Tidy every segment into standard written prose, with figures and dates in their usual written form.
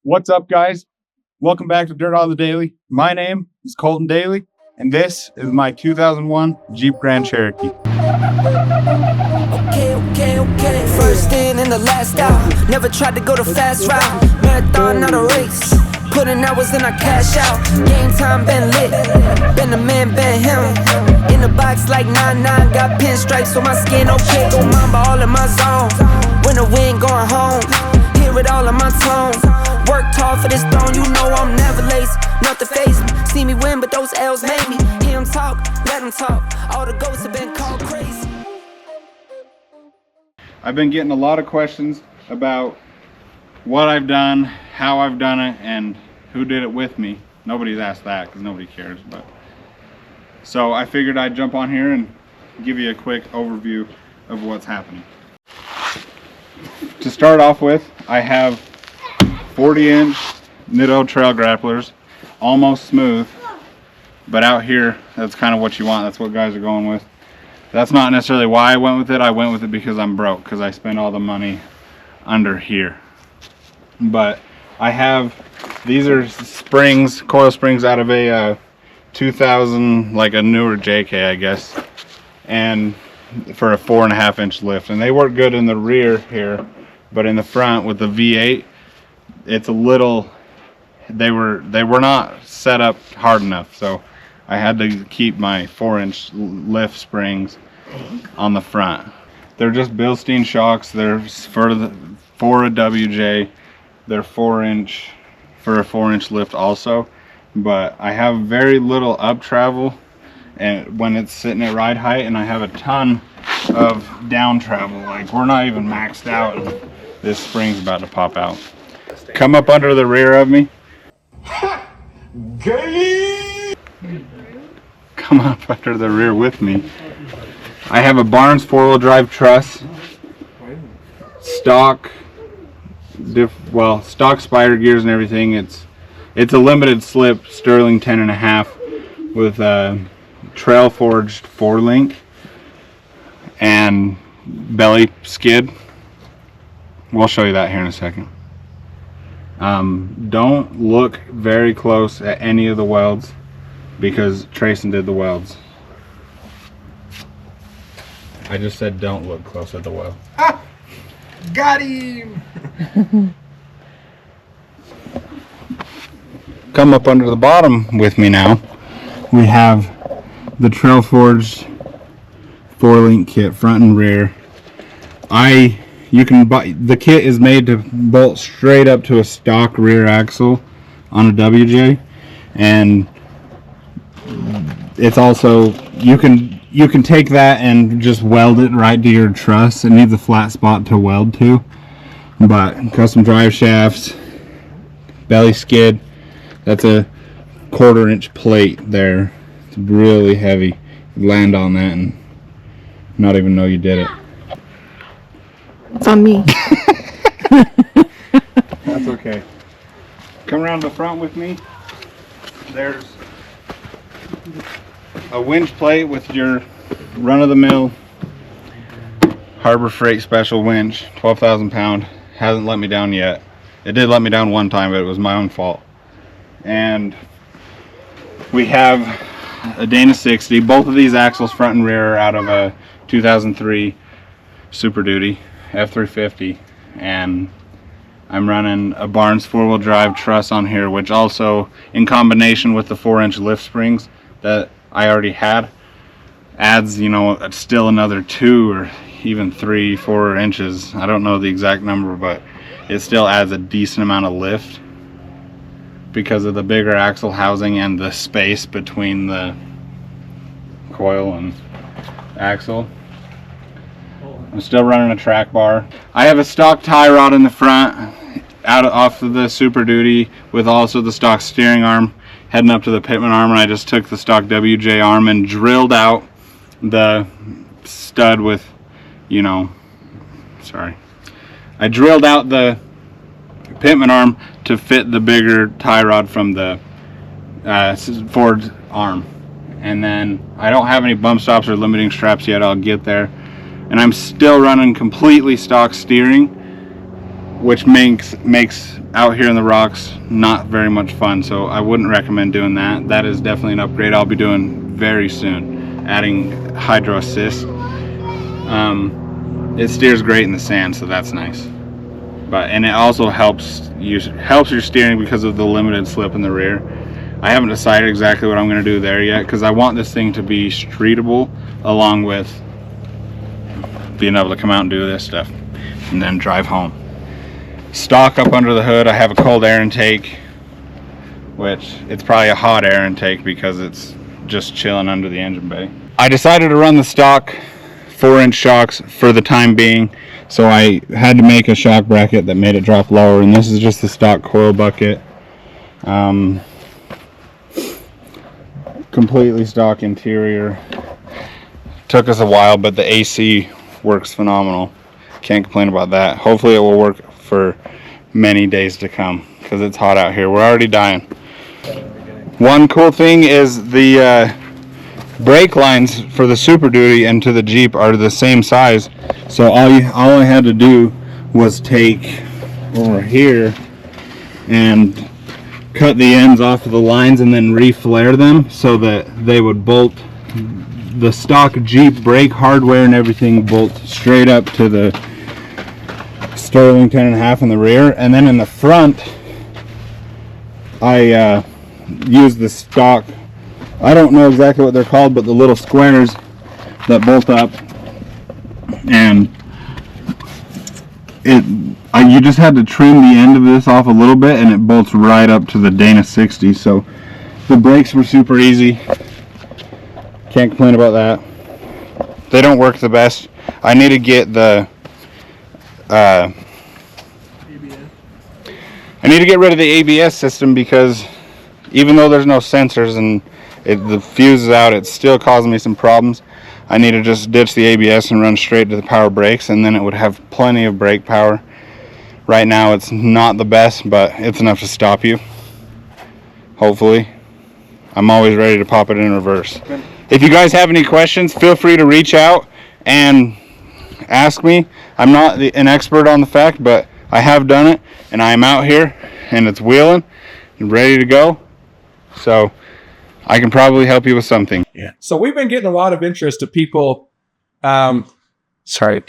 What's up, guys? Welcome back to Dirt on the Daily. My name is Colton Daly, and this is my 2001 Jeep Grand Cherokee. Okay. First in and the last out. Never tried to go the fast route. Marathon, not a race. Putting hours in, I cash out. Game time been lit. Been the man, been him. In the box like 9-9. Got pinstripes on my skin. Okay, go mamba all in my zone. When the wind going home. Hear it all in my tone. Worked hard for this throne, you know I'm never lazy. Not to face me, see me win, but those L's made me. Hear him talk, let him talk. All the ghosts have been called crazy. I've been getting a lot of questions about what I've done, how I've done it, and who did it with me. Nobody's asked that because nobody cares. But so I figured I'd jump on here and give you a quick overview of what's happening. To start off with, I have 40-inch Nitto trail grapplers, almost smooth, but out here, that's kind of what you want. That's what guys are going with. That's not necessarily why I went with it. I went with it because I'm broke, because I spent all the money under here. But I have, these are springs, coil springs out of a 2000, like a newer JK, I guess, and for a 4.5-inch lift. And they work good in the rear here, but in the front with the V8, it's a little, they were not set up hard enough, so I had to keep my 4-inch lift springs on the front. They're just Bilstein shocks. They're for a WJ. They're 4-inch for a 4-inch lift also, but I have very little up travel and when it's sitting at ride height, and I have a ton of down travel. Like, we're not even maxed out and this spring's about to pop out. Come up under the rear of me. Come up under the rear with me. I have a Barnes 4-wheel drive truss, stock spider gears and everything. It's a limited slip Sterling 10.5 with a trail forged 4-link and belly skid. We'll show you that here in a second. Don't look very close at any of the welds because Trayson did the welds. I just said don't look close at the weld. Ah! Got him! Come up under the bottom with me now. We have the trail forged 4-link kit, front and rear. You can buy, the kit is made to bolt straight up to a stock rear axle on a WJ, and it's also, you can take that and just weld it right to your truss. It needs a flat spot to weld to, but custom drive shafts, belly skid, that's a 1/4-inch plate there. It's really heavy. You land on that and not even know you did it. It's on me. That's okay. Come around the front with me. There's a winch plate with your run-of-the-mill Harbor Freight special winch, 12,000 pound. Hasn't let me down yet. It did let me down one time, but it was my own fault. And we have a Dana 60. Both of these axles, front and rear, are out of a 2003 Super Duty F350, and I'm running a Barnes 4-wheel drive truss on here, which also, in combination with the 4-inch lift springs that I already had, adds, you know, still another 2 or even 3-4 inches. I don't know the exact number, but it still adds a decent amount of lift because of the bigger axle housing and the space between the coil and axle. I'm still running a track bar. I have a stock tie rod in the front, off of the Super Duty, with also the stock steering arm heading up to the Pitman arm, and I just took the stock WJ arm and drilled out the stud with, you know, I drilled out the Pitman arm to fit the bigger tie rod from the Ford arm. And then I don't have any bump stops or limiting straps yet. I'll get there. And I'm still running completely stock steering which makes out here in the rocks not very much fun. So I wouldn't recommend doing that. That is definitely an upgrade I'll be doing very soon, adding hydro assist. It steers great in the sand, so that's nice. And it also helps your steering because of the limited slip in the rear. I haven't decided exactly what I'm going to do there yet, because I want this thing to be streetable along with being able to come out and do this stuff and then drive home. Stock up under the hood, I have a cold air intake, which it's probably a hot air intake because it's just chilling under the engine bay. I decided to run the stock 4-inch shocks for the time being, so I had to make a shock bracket that made it drop lower, and this is just the stock coil bucket. Completely stock interior. Took us a while, but the AC works phenomenal. Can't complain about that. Hopefully it will work for many days to come, because it's hot out here. We're already dying. One cool thing is the brake lines for the Super Duty and to the Jeep are the same size, so all I had to do was take over here and cut the ends off of the lines and then re-flare them so that they would bolt. The stock Jeep brake hardware and everything bolt straight up to the Sterling 10.5 in the rear, and then in the front I use the stock, I don't know exactly what they're called, but the little squares that bolt up, and you just had to trim the end of this off a little bit and it bolts right up to the Dana 60. So the brakes were super easy. Can't complain about that. They don't work the best. I need to get the I need to get rid of the ABS system, because even though there's no sensors and the fuse is out, it's still causing me some problems. I need to just ditch the ABS and run straight to the power brakes, and then it would have plenty of brake power. Right now it's not the best, but it's enough to stop you. Hopefully. I'm always ready to pop it in reverse. If you guys have any questions, feel free to reach out and ask me. I'm not an expert on the fact, but I have done it, and I'm out here and it's wheeling and ready to go. So I can probably help you with something. Yeah. So we've been getting a lot of interest of people. Sorry,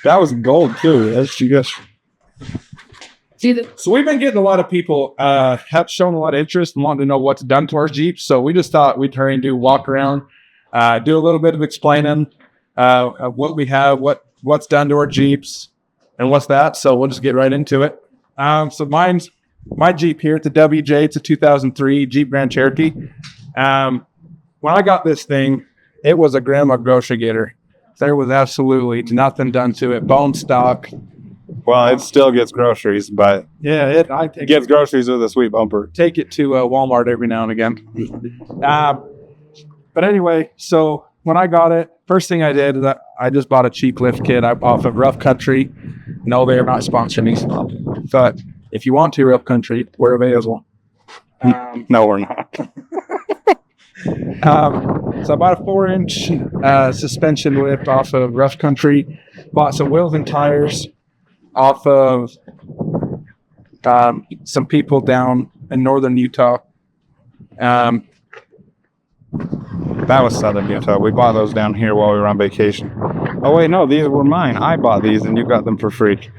that was gold too. That's you guys. So we've been getting a lot of people have shown a lot of interest and wanting to know what's done to our Jeeps. So we just thought we'd try and walk around, do a little bit of explaining of what we have, what's done to our Jeeps, and what's that. So we'll just get right into it. So mine's my Jeep here. It's a WJ. It's a 2003 Jeep Grand Cherokee. When I got this thing, it was a grandma grocery getter. There was absolutely nothing done to it. Bone stock. Well, it still gets groceries, but Yeah, it gets groceries with a sweet bumper. take it to Walmart every now and again. But anyway, so when I got it, first thing I did is I just bought a cheap lift kit off of Rough Country. No, they are not sponsoring me. But if you want to, Rough Country, we're available. No, we're not. So I bought a 4-inch suspension lift off of Rough Country. Bought some wheels and tires off of some people down in northern Utah. That was southern Utah. We bought those down here while we were on vacation. Oh wait, no, these were mine. I bought these and you got them for free.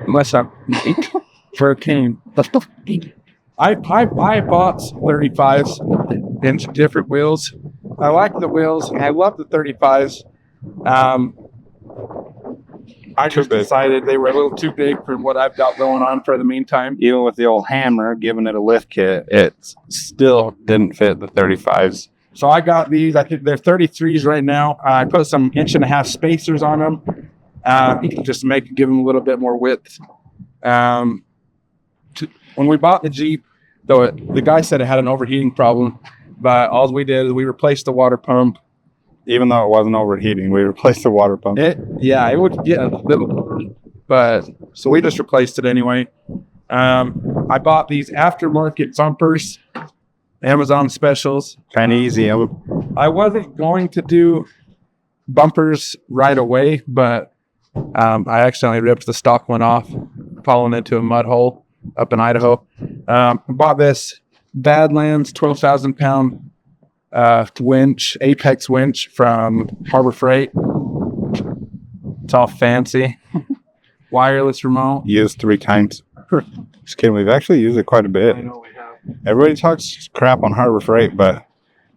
Unless I'm for a cane. I bought 35s in some different wheels. I like the wheels and I love the 35s. I just decided they were a little too big for what I've got going on for the meantime. Even with the old hammer, giving it a lift kit, it still didn't fit the 35s. So I got these. I think they're 33s right now. I put some 1.5-inch spacers on them, just to give them a little bit more width. When we bought the Jeep, though, the guy said it had an overheating problem, but all we did is we replaced the water pump. Even though it wasn't overheating, we replaced the water pump. It would get a little, but so we just replaced it anyway. I bought these aftermarket bumpers, Amazon specials. Kind of easy. I wasn't going to do bumpers right away, but I accidentally ripped the stock one off. falling into a mud hole up in Idaho. Bought this Badlands 12,000 pound winch, Apex winch from Harbor Freight. It's all fancy. Wireless remote. Used 3 times. Just kidding. We've actually used it quite a bit. I know we have. Everybody talks crap on Harbor Freight, but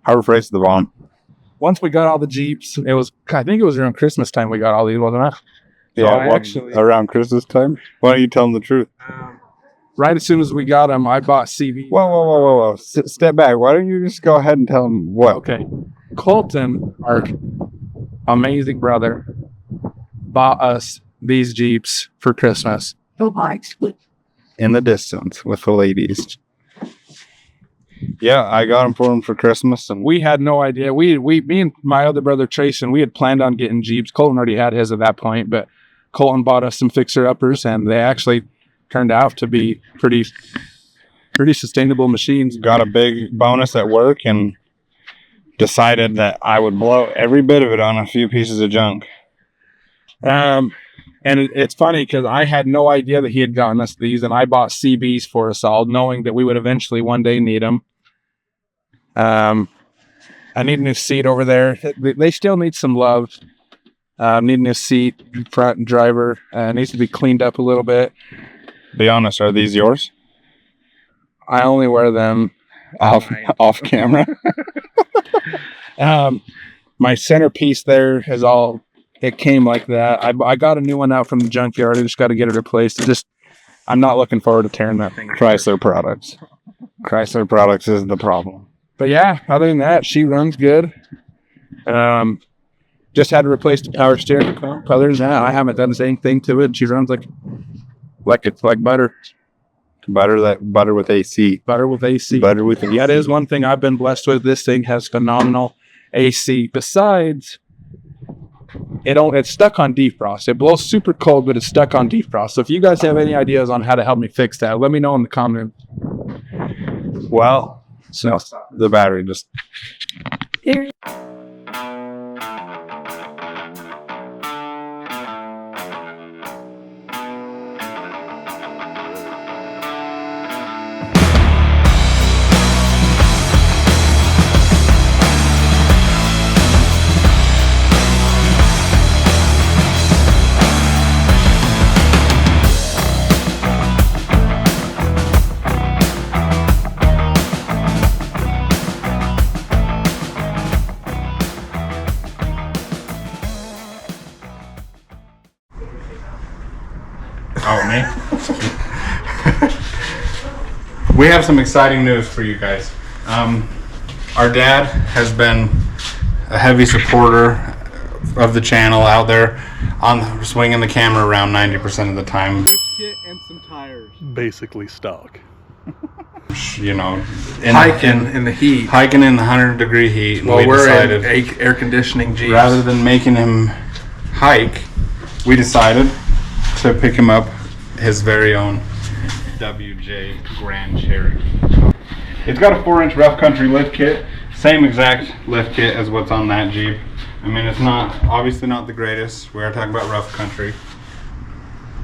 Harbor Freight's the bomb. Once we got all the Jeeps, I think it was around Christmas time we got all these, wasn't it? Yeah, around Christmas time. Why don't you tell them the truth? Right as soon as we got them, I bought CV. Whoa. Step back. Why don't you just go ahead and tell them what? Okay. Colton, our amazing brother, bought us these Jeeps for Christmas. In the distance with the ladies. Yeah, I got them for him for Christmas, and We had no idea. Me and my other brother Trace, and we had planned on getting Jeeps. Colton already had his at that point, but Colton bought us some fixer-uppers, and they actually turned out to be pretty sustainable machines. got a big bonus at work, and decided that I would blow every bit of it on a few pieces of junk. And it's funny because I had no idea that he had gotten us these, and I bought CBs for us all, knowing that we would eventually one day need them. I need a new seat over there. They still need some love. Need a new seat, front and driver. Needs to be cleaned up a little bit. Be honest, are these yours? I only wear them Off camera? My centerpiece there is all. It came like that. I got a new one out from the junkyard. I just got to get it replaced. I'm not looking forward to tearing that thing. Chrysler products. Chrysler products is the problem. But yeah, other than that, she runs good. Just had to replace the power steering pump. Other than that, I haven't done the same thing to it. She runs like it's like butter. Butter with AC. Butter with AC. Butter with AC. Yeah, it is one thing I've been blessed with. This thing has phenomenal AC. Besides, it's stuck on defrost. It blows super cold, but it's stuck on defrost. So if you guys have any ideas on how to help me fix that, let me know in the comments. Well, so the battery just... Oh, me? We have some exciting news for you guys. Our dad has been a heavy supporter of the channel out there, on swinging the camera around 90% of the time. Lift kit and some tires. Basically stock. You know, Hiking in the heat. hiking in the 100-degree heat. Well, we we're decided, in air conditioning Jeeps. rather than making him hike, we decided to pick him up his very own WJ Grand Cherokee. It's got a 4-inch rough country lift kit, same exact lift kit as what's on that Jeep. I mean, it's obviously not the greatest. We are talking about rough country.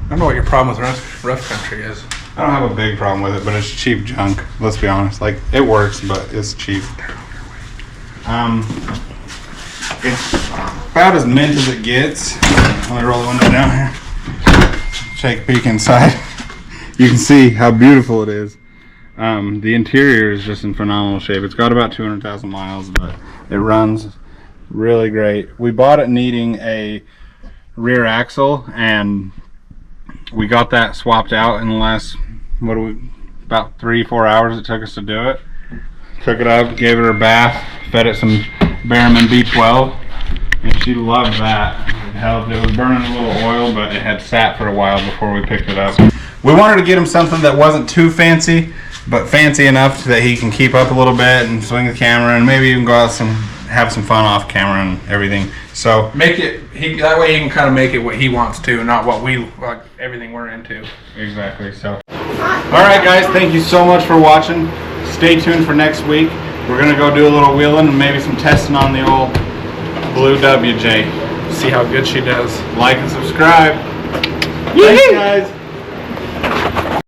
I don't know what your problem with rough country is. I don't have a big problem with it, but it's cheap junk. Let's be honest. Like, it works, but it's cheap. It's about as mint as it gets. Let me roll the window down here. Take a peek inside. You can see how beautiful it is. The interior is just in phenomenal shape. It's got about 200,000 miles, but it runs really great. We bought it needing a rear axle, and we got that swapped out in the last, about 3-4 hours it took us to do it. Took it up, gave it a bath, fed it some Behrman B12, and she loved that. It was burning a little oil, but it had sat for a while before we picked it up. We wanted to get him something that wasn't too fancy, but fancy enough that he can keep up a little bit and swing the camera, and maybe even go out have some fun off camera and everything. So Make it that way he can kind of make it what he wants to, not what we like. Everything we're into. exactly. So, all right, guys, thank you so much for watching. Stay tuned for next week. We're gonna go do a little wheeling and maybe some testing on the old blue WJ. See how good she does. Like and subscribe. Thanks, guys.